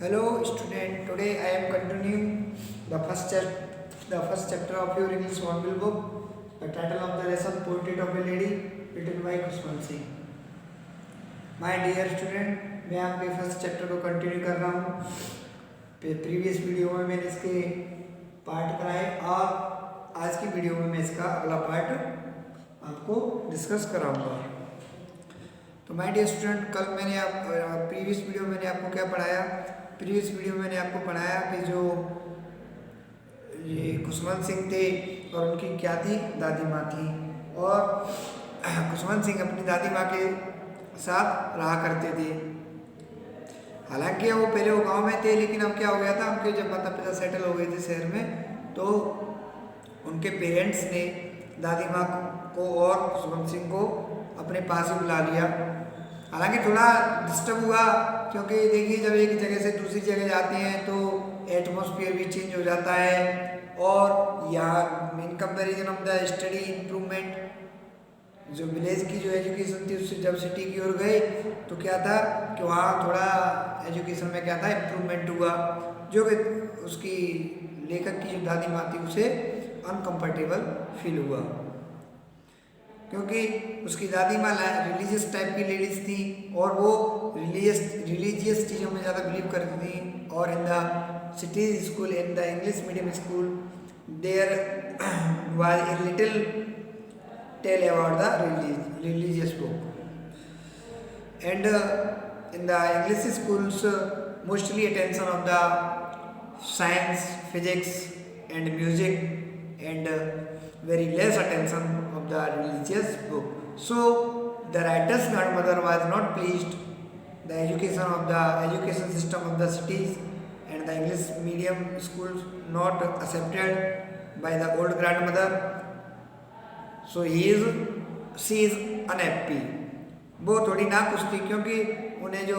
Hello student, today I am continuing the first chapter of your English module book. The title of the lesson Portrait of a Lady written by Kushmal Singh. My dear student, मैं आपके first chapter को continue कर रहा हूँ. Previous video में मैंने इसके part कराए और आज की वीडियो में मैं इसका अगला पार्ट आपको डिस्कस कराऊंगा. तो माय डियर स्टूडेंट, कल मैंने प्रीवियस वीडियो में मैंने आपको क्या पढ़ाया. प्रीवियस वीडियो में मैंने आपको पढ़ाया कि जो ये खुशवंत सिंह थे और उनकी क्या थी, दादी माँ थी. और खुशवंत सिंह अपनी दादी माँ के साथ रहा करते थे. हालांकि वो पहले वो गांव में थे, लेकिन अब क्या हो गया था, उनके जब माता पिता सेटल हो गए थे शहर में, तो उनके पेरेंट्स ने दादी माँ को और खुशवंत सिंह को अपने पास ही बुला लिया. हालांकि थोड़ा डिस्टर्ब हुआ, क्योंकि देखिए जब एक जगह से दूसरी जगह जाते हैं तो एटमॉस्फेयर भी चेंज हो जाता है. और यहाँ in comparison of the study improvement, जो विलेज की जो एजुकेशन थी उससे जब सिटी की ओर गए तो क्या था कि वहाँ थोड़ा एजुकेशन में क्या था, इम्प्रूवमेंट हुआ, जो कि उसकी लेखक की जो दादी माँ थी उसे अनकम्फर्टेबल फील हुआ, क्योंकि उसकी दादी माँ रिलीजियस टाइप की लेडीज थी और वो रिलीजियस चीज़ों में ज़्यादा बिलीव करती थी. और in the city school, in the English medium school, there was a little tale about the religious book. And in the English schools, mostly attention on the science, physics and music, and very less attention of the religious book. So the writer's grandmother was not pleased the education system of the cities and the English medium schools not accepted by the old grandmother. So she is unhappy. वो थोड़ी नाखुश थी, क्योंकि उन्हें जो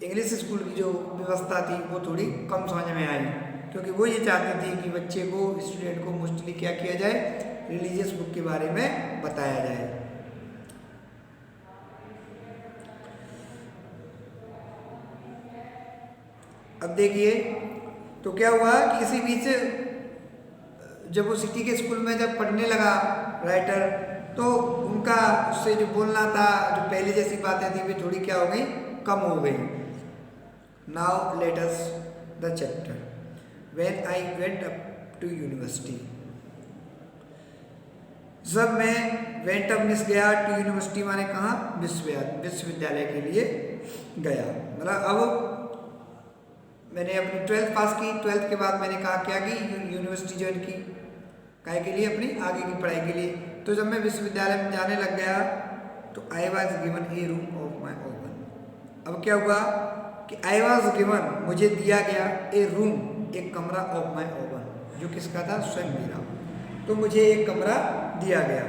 English school की जो व्यवस्था थी वो थोड़ी कम समझ में आई, क्योंकि वो ये चाहती थी कि बच्चे को, स्टूडेंट को मोस्टली क्या किया जाए, रिलीजियस बुक के बारे में बताया जाए. अब देखिए तो क्या हुआ कि इसी बीच जब वो सिटी के स्कूल में जब पढ़ने लगा राइटर, तो उनका उससे जो बोलना था, जो पहले जैसी बातें थी, वे थोड़ी क्या हो गई, कम हो गई. Now let us the chapter when I went up to university. जब मैं वेंट अप मिस गया टू यूनिवर्सिटी, माने कहाँ, विश्वविद्यालय के लिए गया. मतलब अब मैंने अपनी 12th पास की. 12th के बाद मैंने कहा क्या कि यूनिवर्सिटी ज्वाइन की, काय के लिए, अपनी आगे की पढ़ाई के लिए. तो जब मैं विश्वविद्यालय में जाने लग गया तो I was given A room of my oven. अब क्या हुआ कि आई वॉज गिवन, मुझे दिया गया, ए रूम, एक कमरा, ऑफ माई ओवन, जो किसका था, स्वयं मेरा. तो मुझे एक कमरा दिया गया.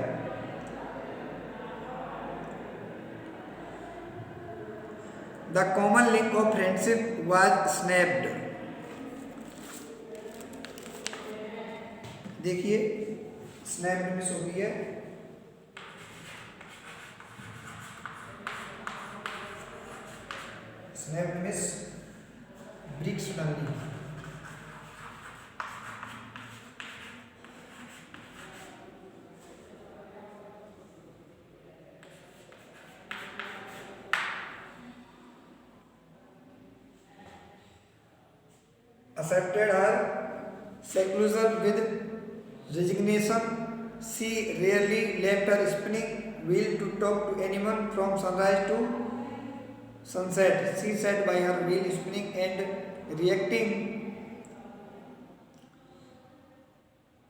The common link of friendship was snapped. देखिए स्नैप मिस हो गई है. स्नैप मिस ब्रिक्स डाली. Accepted her seclusion with resignation. She rarely left her spinning wheel to talk to anyone from sunrise to sunset. She sat by her wheel spinning and reacting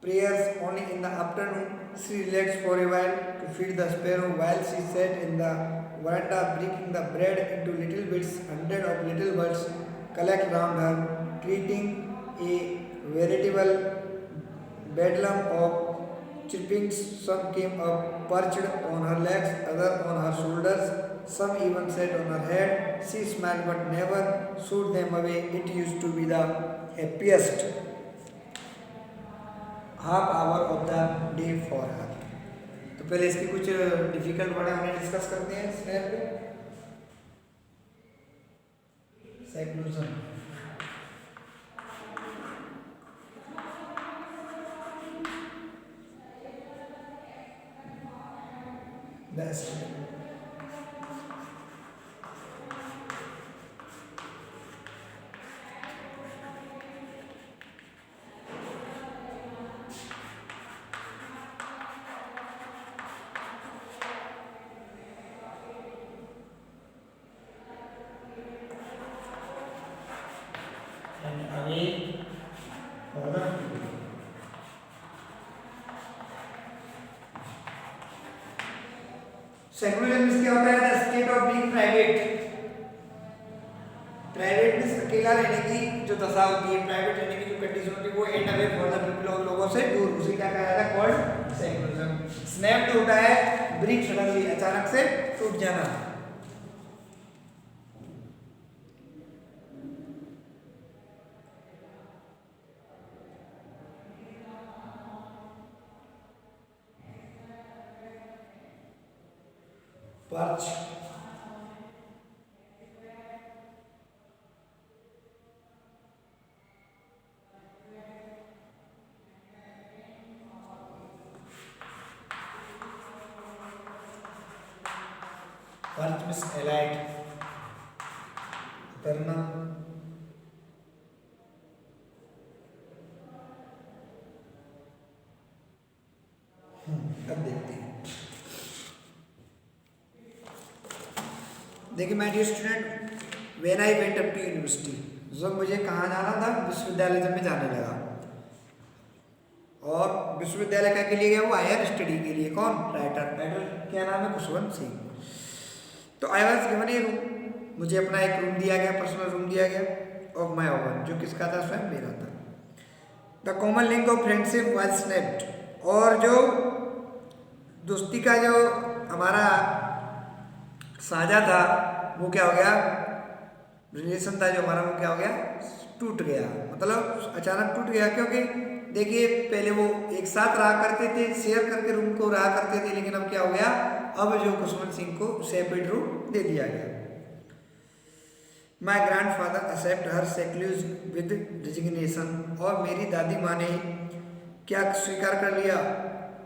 prayers only in the afternoon. She relaxed for a while to feed the sparrow while she sat in the veranda breaking the bread into little bits. Hundreds of little birds collect round her, creating a veritable bedlam of chirpings. Some came up perched on her legs, others on her shoulders, some even sat on her head. She smiled but never shooed them away. It used to be the happiest half hour of the day for her. तो पहले इसके कुछ difficult word हमने discuss करते हैं snap पे. Seclusion, best. Secularism क्या होता है? The state of being private. Private means अकेला रहने की जो दशा होती है, प्राइवेट रहने की जो कंडीशन होती है, वो and away for the people और लोगों से दूर, उसे क्या कहा जाता है? Called secularism. स्नैप्ड होता है ब्रेक, सडनली, अचानक से टूट जाना। पर्च, पर्च मींस एलाइट, उतरना। अब देखते हैं। देखिए my dear student, when I went up to university, जब मुझे कहाँ जाना था? विश्वविद्यालय जब मैं जाने लगा। और विश्वविद्यालय क्या के लिए गया? वो हायर स्टडी के लिए। कौन? राइटर। राइटर क्या नाम है? खुशवंत सिंह। तो I was given A room, मुझे अपना एक रूम दिया गया, पर्सनल रूम दिया गया। और माय ओवन, जो किसका था? स्वयं मेरा था। The common link of friendship was snapped, और जो दोस्ती का जो हमारा साझा था, वो क्या हो गया? रिलेशन था जो हमारा, वो क्या हो गया? टूट गया। मतलब अचानक टूट गया, क्योंकि देखिए पहले वो एक साथ रहा करते थे, शेयर करके रूम को रहा करते थे, लेकिन अब क्या हो गया? अब जो खुशवंत सिंह को सेपरेट रूम दे दिया गया। My grandfather accept her सेक्यूल्स विद रिजिग्नेशन, और मेरी दादी माँ ने क्या स्वीकार कर लिया?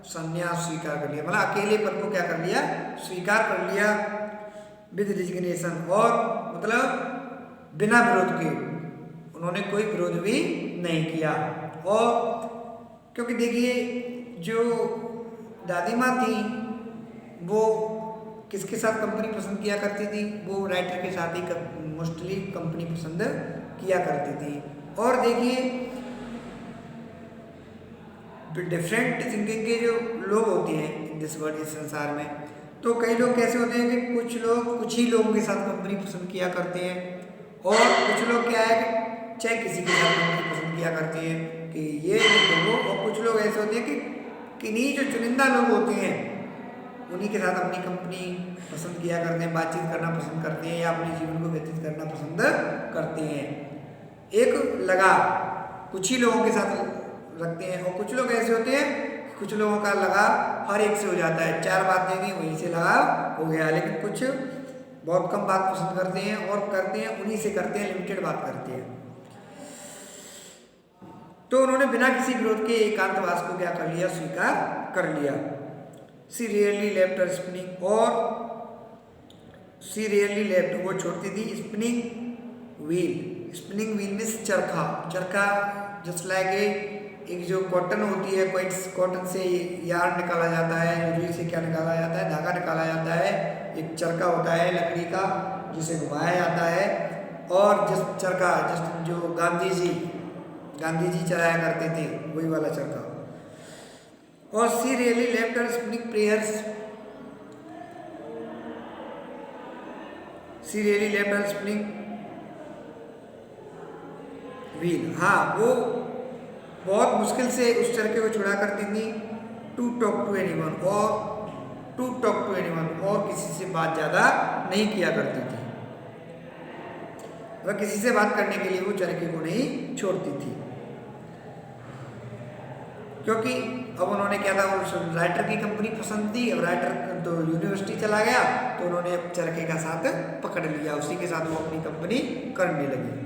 संन्यास स्वीकार कर लिया। मतलब अकेलेपन को क्या कर लिया? स्वीकार कर लिया। विद रिजिग्नेशन, और मतलब बिना विरोध के, उन्होंने कोई विरोध भी नहीं किया। और क्योंकि देखिए जो दादी माँ थी, वो किसके साथ कंपनी पसंद किया करती थी? वो राइटर के साथ ही मोस्टली कंपनी पसंद किया करती थी। और देखिए डिफरेंट थिंकिंग के जो लोग होते हैं दिस वर्ल्ड, इस संसार में, तो कई लोग कैसे होते हैं कि कुछ लोग कुछ ही लोगों के साथ कंपनी पसंद किया करते हैं, और कुछ लोग क्या है कि चाहे किसी के साथ कंपनी पसंद किया करते हैं कि ये वो। और कुछ लोग ऐसे होते हैं कि किन्हीं जो चुनिंदा लोग होते हैं, उन्हीं के साथ अपनी कंपनी पसंद किया करते हैं, बातचीत करना पसंद करते हैं, या अपने जीवन को व्यतीत करना पसंद करते हैं। एक लगाव कुछ ही लोगों के साथ रखते हैं, और कुछ लोग ऐसे होते हैं, कुछ लोगों का लगाव हर एक से हो जाता है। चार बातें दी, वहीं से लगाव हो गया। लेकिन कुछ बहुत कम बात पसंद करते हैं, और करते हैं उन्हीं से करते हैं, लिमिटेड बात करते हैं। तो उन्होंने बिना किसी विरोध के एकांतवास को क्या कर लिया? स्वीकार कर लिया। सी रियरली लेफ्ट हर स्पिनिंग, और सी रियरली लेफ्ट, वो छोड़ती थी spinning wheel. Spinning wheel means चरखा। चरखा जस्ट लाइक एक जो कॉटन होती है, कॉटन से यार्न निकाला जाता है, रुई से क्या निकाला जाता है? धागा निकाला जाता है। एक चरखा होता है लकड़ी का, जिसे घुमाया जाता है। और जिस चरखा जिस जो गांधी जी चलाया करते थे, वही वाला चरखा। और she really left her spinning prayers, she really left her spinning wheel. हाँ, वो बहुत मुश्किल से उस चरखे को छुड़ा करती थी। टू टॉक टू एनीवन, और किसी से बात ज़्यादा नहीं किया करती थी। वह किसी से बात करने के लिए वो चरखे को नहीं छोड़ती थी, क्योंकि अब उन्होंने क्या था, राइटर की कंपनी पसंद थी। अब राइटर तो यूनिवर्सिटी चला गया, तो उन्होंने चरखे का साथ पकड़ लिया, उसी के साथ वो अपनी कंपनी करने लगी।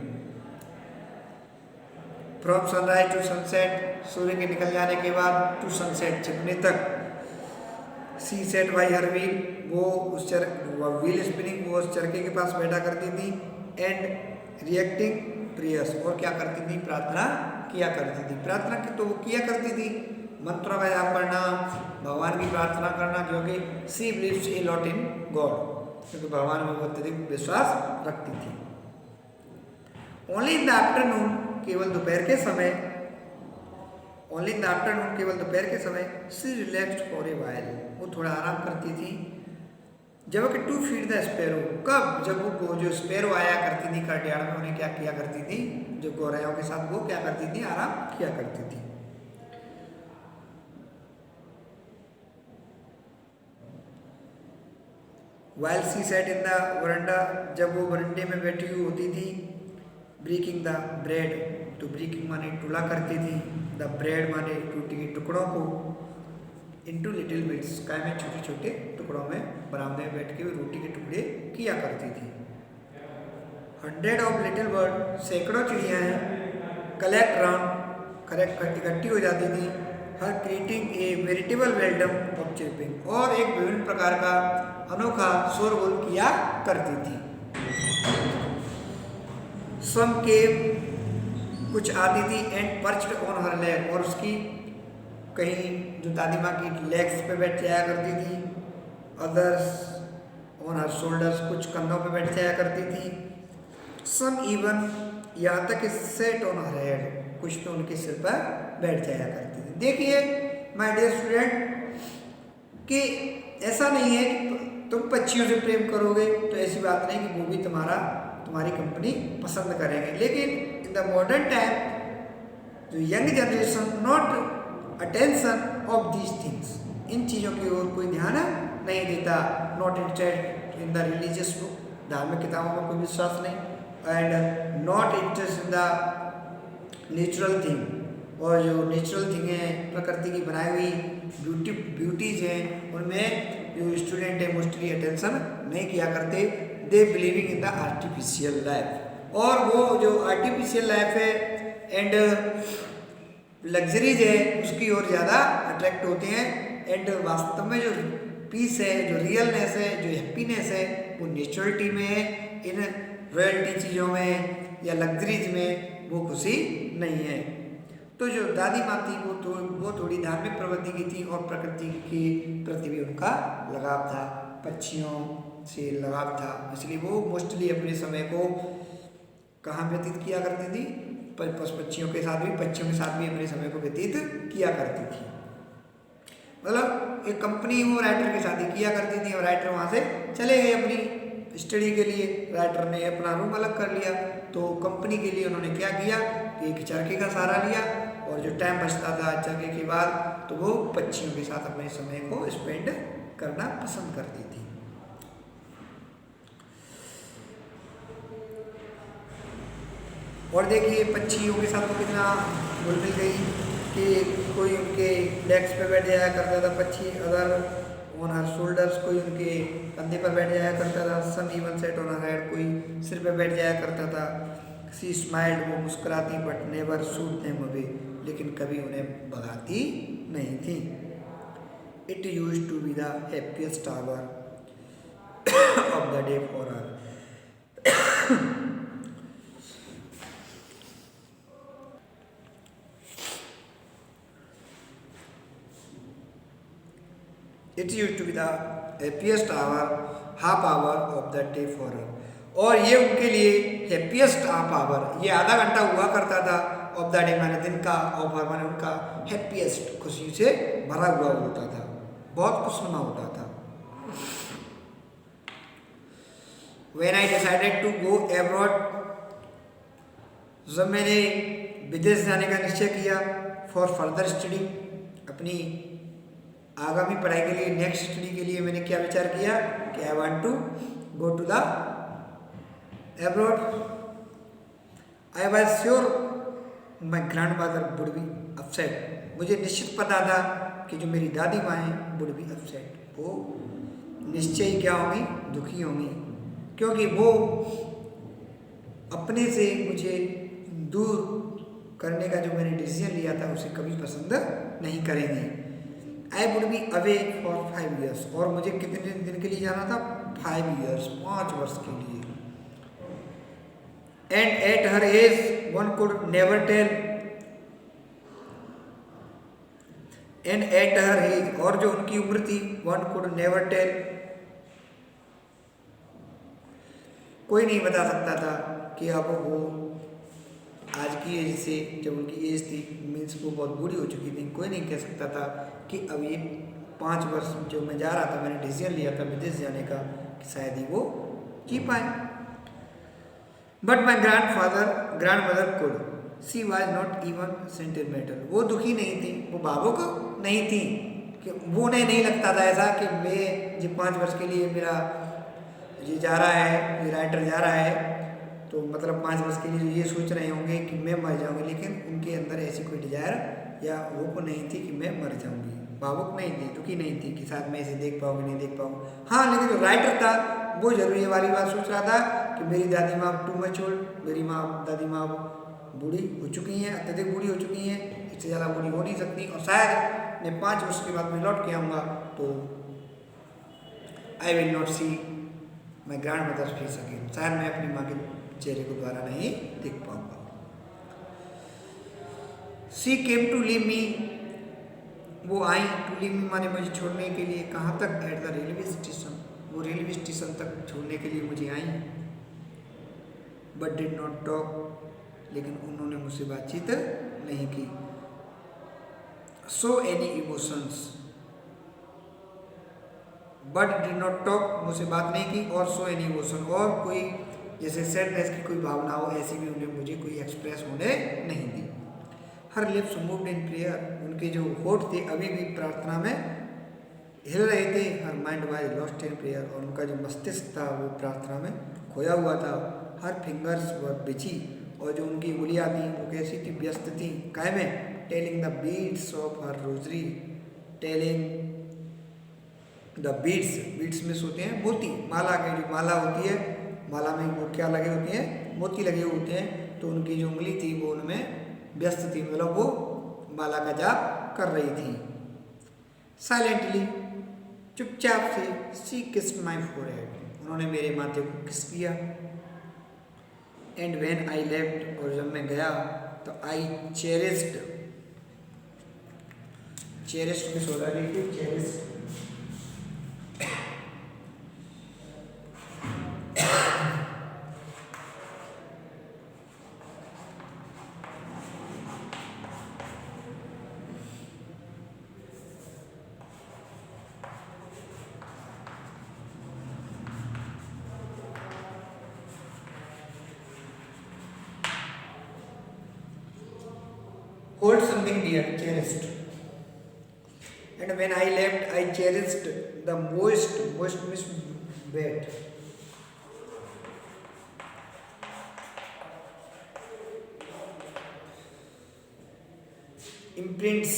फ्रॉम सनराइज टू सनसेट, सूर्य के निकल जाने के बाद, टू सनसेट, छिपने तक। सी सेट बाई हर व्हील, वो उस व्हील स्पिनिंग वो उस चरखे के पास बैठा करती थी। एंड रिएक्टिंग प्रेयर्स, और क्या करती थी, प्रार्थना किया करती थी। प्रार्थना की तो वो किया करती थी, मंत्रों का जाप करना, भगवान की प्रार्थना करना, क्योंकि she believes a lot in God, क्योंकि भगवान में बहुत अधिक विश्वास रखती थी। ओनली इन द आफ्टरनून, केवल दोपहर के समय, ओनली इन द आफ्टरनून, केवल दोपहर के समय, सी रिलैक्स्ड फॉर ए व्हाइल, वो थोड़ा आराम करती थी। जब कि टू फीड द स्पैरो, कब, जब वो जो स्पैरो आया करती थी कर्टयार्ड में, उन्हें क्या किया करती थी, जो गौरैयों के साथ वो क्या करती थी, आराम किया करती थी। While she sat in the veranda, जब वो वरंडे में बैठी हुई होती थी। ब्रेकिंग द ब्रेड, तो ब्रेकिंग माने टुला करती थी, द ब्रेड माने रोटी के टुकड़ों को, इनटू लिटिल बिट्स, काय में छोटे छोटे टुकड़ों में बरामदे में बैठ के वो रोटी के टुकड़े किया करती थी। 100 ऑफ लिटिल बर्ड, सैकड़ों चिड़िया कलेक्ट राउंड, इकट्ठी हो जाती थी। Her creating a veritable bedlam of chirping, और एक विभिन्न प्रकार का अनोखा शोरगुल किया करती थी। सम के, कुछ आती थी, एंड पर्च्ड ऑन हर लेग, और उसकी कहीं जो दादी माँ की लेग्स पे बैठ जाया करती थी। अदर्स ऑन हर शोल्डर्स, कुछ कंधों पे बैठ जाया करती थी। सम इवन, यहाँ तक सेट ऑन हर हेड, कुछ तो उनके सिर पर बैठ जाया करती थी। देखिए माय डियर स्टूडेंट, कि ऐसा नहीं है कि तुम पक्षियों से प्रेम करोगे तो ऐसी बात नहीं कि वो भी तुम्हारी कंपनी पसंद करेंगे, लेकिन इन द मॉडर्न टाइम जो young generation not attention of these things, इन चीज़ों की ओर कोई ध्यान नहीं देता। Not interest in the religious book, धार्मिक किताबों में कोई विश्वास नहीं, and not interest in the natural thing, और जो नेचुरल थिंग है, प्रकृति की बनाई हुई ब्यूटीज हैं, उनमें जो स्टूडेंट है मोस्टली अटेंशन नहीं किया करते। They believing in the artificial life, और वो जो आर्टिफिशियल लाइफ है एंड लग्जरीज है उसकी ओर ज़्यादा अट्रैक्ट होते हैं। एंड वास्तव में जो पीस है, जो रियलनेस है, जो हैप्पीनेस है, वो नेचुरलिटी में है। इन रॉयल्टी चीज़ों में या लग्जरीज में वो खुशी नहीं है। तो जो दादी माँ थी वो थोड़ी धार्मिक प्रवृत्ति की थी, और प्रकृति के प्रति भी उनका लगाव था, पक्षियों से लगाव था, इसलिए वो मोस्टली अपने समय को कहाँ व्यतीत किया करती थी, पक्षियों के साथ भी अपने समय को व्यतीत किया करती थी। मतलब एक कंपनी वो राइटर के साथ ही किया करती थी, और राइटर वहाँ से चले गए अपनी स्टडी के लिए। राइटर ने अपना रूम अलग कर लिया, तो कंपनी के लिए उन्होंने क्या किया कि एक चरखे का सहारा लिया, और जो टाइम बचता था चरखे के बाद, तो वो पक्षियों के साथ अपने समय को स्पेंड करना पसंद करती थी। और देखिए पक्षियों के साथ वो कितना घुल मिल गई कि कोई उनके लेग्स पे बैठ जाया करता था पक्षी, अदर ऑन हर शोल्डर्स, कोई उनके कंधे पर बैठ जाया करता था। Some even set on her head, कोई सिर पे बैठ जाया करता था। सी स्माइल्ड, वो मुस्कुराती, but never shooed them away, लेकिन कभी उन्हें भगाती नहीं थी। It used to be the happiest hour of the day for her. It used to be the happiest hour, half hour of the day for her, और ये उनके लिए हैप्पीएस्ट हाफ आवर, ये आधा घंटा हुआ करता था ऑफ द डे माने दिन का, ऑफ हर माने उनका हैप्पीएस्ट, खुशी से भरा हुआ होता था, बहुत खुशनुमा होता था। When I decided to go abroad, जब मैंने विदेश जाने का निश्चय किया, फॉर फर्दर स्टडी, अपनी आगामी पढ़ाई के लिए, नेक्स्ट स्टडी के लिए मैंने क्या विचार किया कि I want to go to the abroad. I was sure my grandmother would be upset, मुझे निश्चित पता था कि जो मेरी दादी माँ हैं वुड बी अपसेट, वो निश्चय ही क्या होंगी, दुखी होंगी, क्योंकि वो अपने से मुझे दूर करने का जो मैंने डिसीजन लिया था उसे कभी पसंद नहीं करेंगे। I would be away for 5 years, और मुझे कितने दिन के लिए जाना था? 5 years, 5 वर्ष के लिए। And at her age one could never tell, and at her age, और जो उनकी उम्र थी, वन कुड नेवर टेल, कोई नहीं बता सकता था कि अब वो आज की एज से, जब उनकी एज थी मीन्स वो बहुत बूढ़ी हो चुकी थी, कोई नहीं कह सकता था कि अब ये 5 वर्ष जो मैं जा रहा था, मैंने डिसीजन लिया था विदेश जाने का, कि शायद ही वो जी पाए। But my grand mother could, she was not even sentimental, वो दुखी नहीं थी, वो भावुक नहीं थी, कि वो उन्हें नहीं लगता था ऐसा कि मैं जो 5 वर्ष के लिए मेरा ये जा रहा है, ये राइटर जा रहा है, तो मतलब 5 वर्ष के लिए ये सोच रहे होंगे कि मैं मर जाऊंगी, लेकिन उनके अंदर ऐसी कोई डिजायर या होप नहीं थी कि मैं मर जाऊंगी। भावुक नहीं थी, दुखी नहीं थी कि शायद मैं इसे देख पाऊंगी नहीं देख पाऊंगी। हाँ, लेकिन जो राइटर था वो जरूर ये वाली बात सोच रहा था कि मेरी दादी माँ टू मैच्योर, मेरी दादी माँ बूढ़ी हो चुकी हैं, अत्यधिक बूढ़ी हो चुकी हैं, इससे ज़्यादा बूढ़ी हो नहीं सकती, और शायद मैं 5 वर्ष के बाद में लौट के आऊँगा तो I will not see my grand mother face again, शायद मैं अपनी माँ के चेहरे को दोबारा नहीं देख पाऊंगा। सी केम टू लीव मी, वो आई, टू लीव मी माने मुझे छोड़ने के लिए, कहाँ तक? एट द रेलवे स्टेशन, वो रेलवे स्टेशन तक छोड़ने के लिए मुझे आई। बट डिड नॉट टॉक, लेकिन उन्होंने मुझसे बातचीत नहीं की। So any emotions, but did not talk, मुझसे बात नहीं की, और सो एनी इमोशन, और कोई जैसे सैडनेस की कोई भावना हो ऐसी भी उन्हें मुझे कोई एक्सप्रेस होने नहीं दी। Her lips moved in prayer, उनके जो होठ थे अभी भी प्रार्थना में हिल रहे थे। Her mind was lost in prayer, और उनका जो मस्तिष्क था वो प्रार्थना में खोया हुआ था। हर फिंगर्स वर बिजी, और जो उनकी उंगलियां थी वो कैसी थी? व्यस्त थी, काय में? Telling the beads of her rosary, telling the beads, beads में सोते हैं मोती, माला के जो माला होती है, माला में वो क्या लगे होते हैं? मोती लगे होते हैं, तो उनकी जो उंगली थी वो उनमें व्यस्त थी, मतलब वो माला का जाप कर रही थी। साइलेंटली, चुपचाप से, सी किस्ड माई फोरहेड, उन्होंने मेरे माथे को किस किया। एंड व्हेन आई लेफ्ट, और जब मैं गया तो आई चेरिस्ड, चेरिस्ड में सोचा गई थी, cherished hold something dear, cherished. And when I left, I cherished the most means wet. Imprints,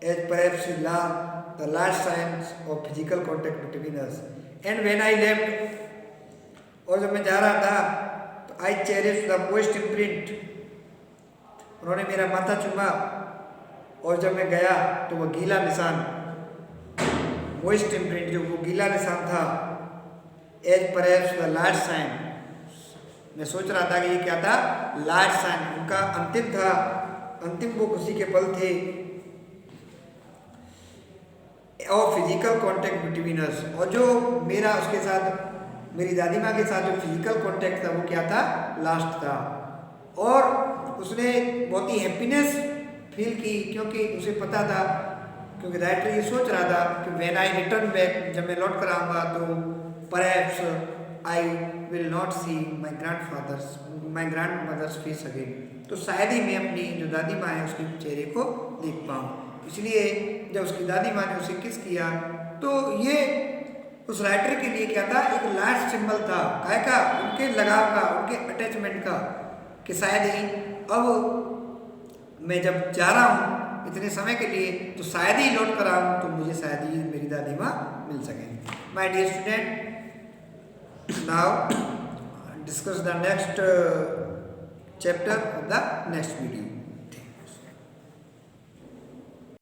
as perhaps the last signs of physical contact between us. And when I left, और जब मैं जा रहा था, तो I cherished the most imprint. उन्होंने मेरा माथा चूमा, और जब मैं गया तो वो गीला निशान, मोइस्ट इम्प्रिंट, जो वो गीला निशान था, as perhaps the last sign, मैं सोच रहा था कि ये क्या था? लास्ट साइन, उनका अंतिम था, अंतिम वो खुशी के पल थे। और फिजिकल कॉन्टेक्ट बिटवीन अस, और जो मेरा उसके साथ, मेरी दादी माँ के साथ जो फिजिकल कॉन्टेक्ट था वो क्या था? लास्ट था। और उसने बहुत ही हैप्पीनेस फील की, क्योंकि उसे पता था, क्योंकि राइटर ये सोच रहा था कि व्हेन आई रिटर्न बैक, जब मैं लौट कर आऊँगा तो perhaps I will not see my grand mother's face again, तो शायद ही मैं अपनी जो दादी माँ है उसके चेहरे को देख पाऊँ। इसलिए जब उसकी दादी माँ ने उसे किस किया, तो ये उस राइटर के लिए क्या था? एक लास्ट सिंबल था, काय का? उनके लगाव का, उनके अटैचमेंट का, कि शायद ही अब मैं जब जा रहा हूँ इतने समय के लिए, तो शायद ही लौट कर आऊँ तो मुझे शायद ही मेरी दादी माँ मिल सकें। My dear student, now discuss the next chapter of the next video.